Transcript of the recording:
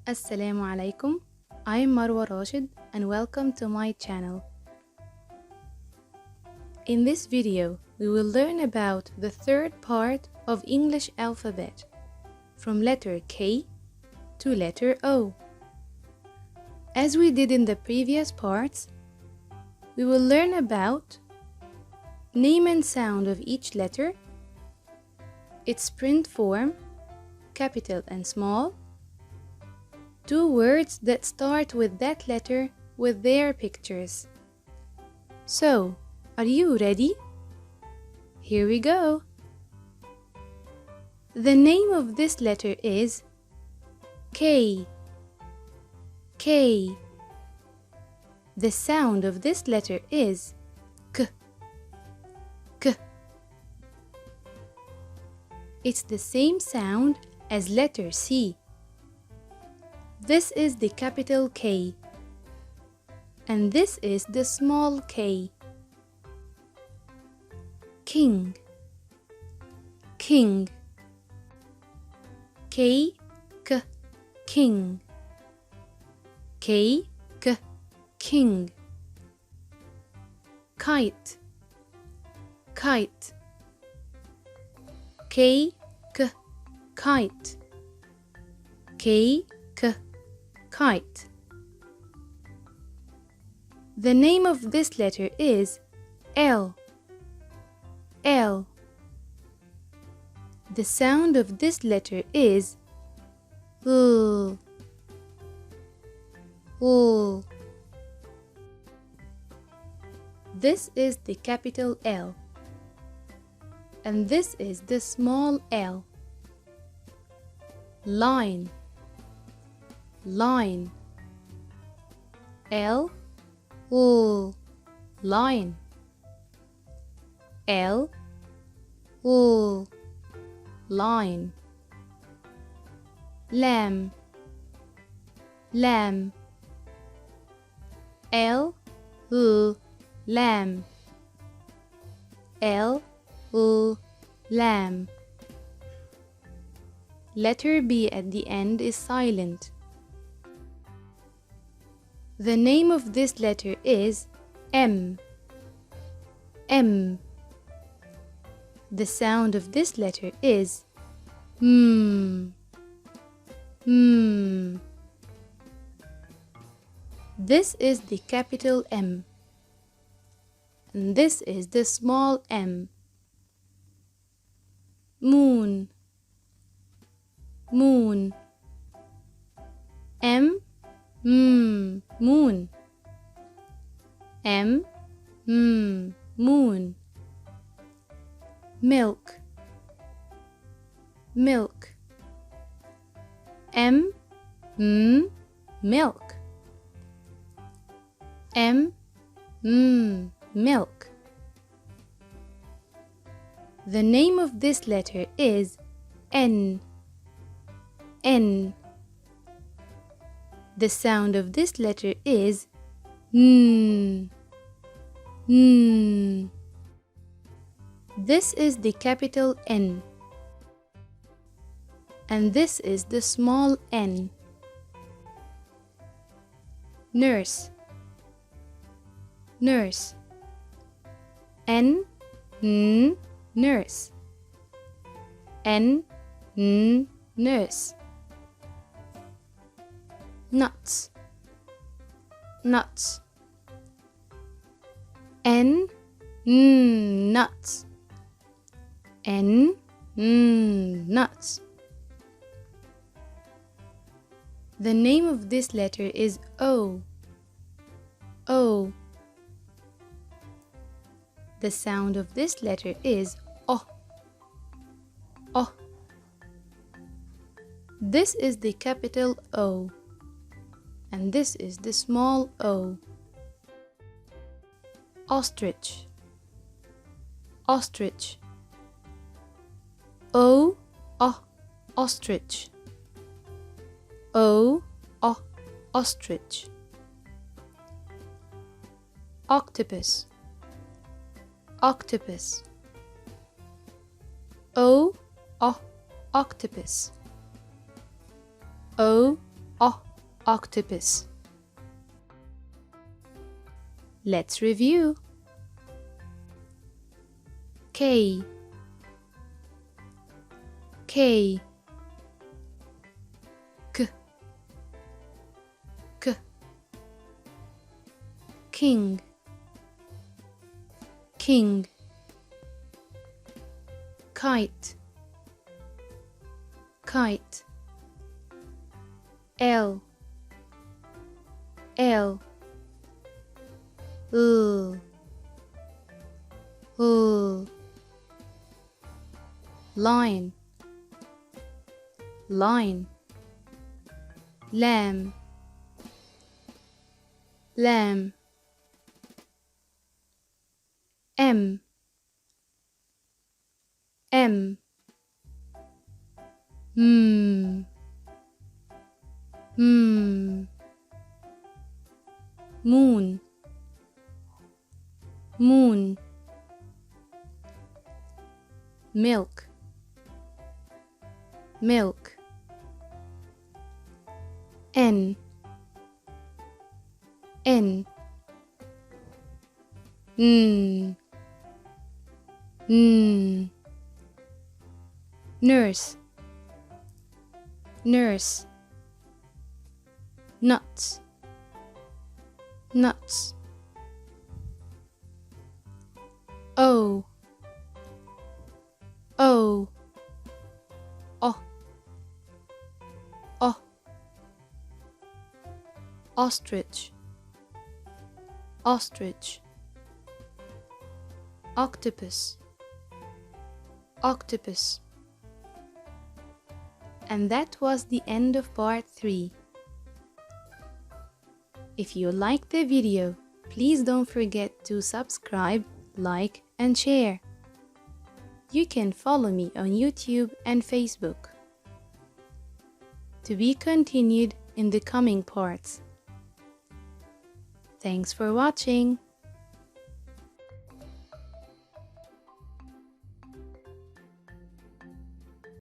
Assalamu alaikum. I am Marwa Rashed and welcome to my channel. In this video, we will learn about the third part of English alphabet, from letter K to letter O. As we did in the previous parts, we will learn about name and sound of each letter, its print form, capital and small, two words that start with that letter with their pictures. So, are you ready? Here we go. The name of this letter is K. K. The sound of this letter is K. K. It's the same sound as letter C. This is the capital K, and this is the small k. King. King. K, K, king. K, K, king. Kite. Kite. K, K, kite. K, K, kite. The name of this letter is L. L. The sound of this letter is L. L. This is the capital L, and this is the small l. Line. Line. L, L, line. L, L, line. Lamb. Lamb. L, L, lamb. L, L, lamb. Letter B at the end is silent. The name of this letter is M. M. The sound of this letter is M. M. This is the capital M, and this is the small m. Moon. Moon. M. M. Moon. M. M. Moon. Milk. Milk. M. M. Milk. M. M. Milk. The name of this letter is N. N. The sound of this letter is N. N. This is the capital N, and this is the small n. Nurse. Nurse. N, N, nurse. N, N, nurse. Nuts. Nuts. N, N, nuts. N, N, nuts. The name of this letter is O. O. The sound of this letter is O. O. This is the capital O, and this is the small o. Ostrich. Ostrich. O, O, ostrich. O, O, ostrich. Octopus. Octopus. O, O, octopus. O, O, octopus. Let's review. K, K, K, K, king, king, kite, kite, L, L, L, L, line, line, lamb, lamb, M, M, mm, mm, moon, moon, milk, milk, N, N, nurse, nurse, nuts, nuts, O, O, O, O, ostrich, ostrich, octopus, octopus. And that was the end of part 3. If you liked the video, please don't forget to subscribe, like, and share. You can follow me on YouTube and Facebook. To be continued in the coming parts. Thanks for watching.